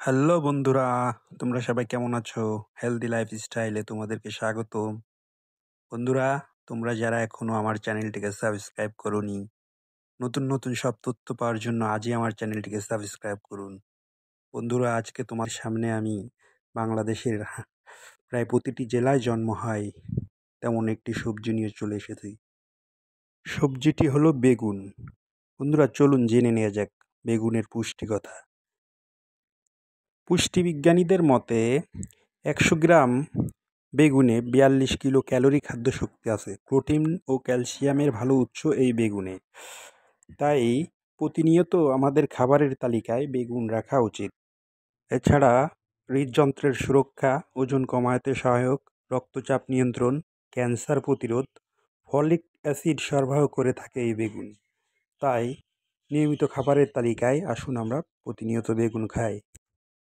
Hello বন্ধুরা, তোমরা সবাই কেমন আছো? হেলদি লাইফস্টাইলে তোমাদেরকে স্বাগতম। বন্ধুরা, তোমরা যারা এখনো আমার চ্যানেলটিকে সাবস্ক্রাইব করোনি, নতুন সব তথ্য পাওয়ার জন্য আজই আমার চ্যানেলটিকে সাবস্ক্রাইব করুন। বন্ধুরা, আজকে তোমার সামনে আমি বাংলাদেশের প্রায় প্রতিটি জেলায় জন্ম হয় তেমন একটি সবজি নিয়ে চলে এসেছি। সবজিটি হলো বেগুন। বন্ধুরা, চলুন জেনে নেওয়া যাক বেগুনের পুষ্টিকথা। পুষ্টিবিজ্ঞানীদের মতে ১০০ গ্রাম বেগুনে ৪২ কিলো ক্যালোরি খাদ্য শক্তি আছে। প্রোটিন ও ক্যালসিয়ামের ভালো উৎস এই বেগুনে। তাই প্রতিনিয়ত আমাদের খাবারের তালিকায় বেগুন রাখা উচিত। এছাড়া হৃদযন্ত্রের সুরক্ষা, ওজন কমাতে সহায়ক, রক্তচাপ নিয়ন্ত্রণ, ক্যান্সার প্রতিরোধ, ফলিক অ্যাসিড সরবরাহ করে থাকে এই বেগুন। তাই নিয়মিত খাবারের তালিকায় আসুন আমরা প্রতিনিয়ত বেগুন খাই।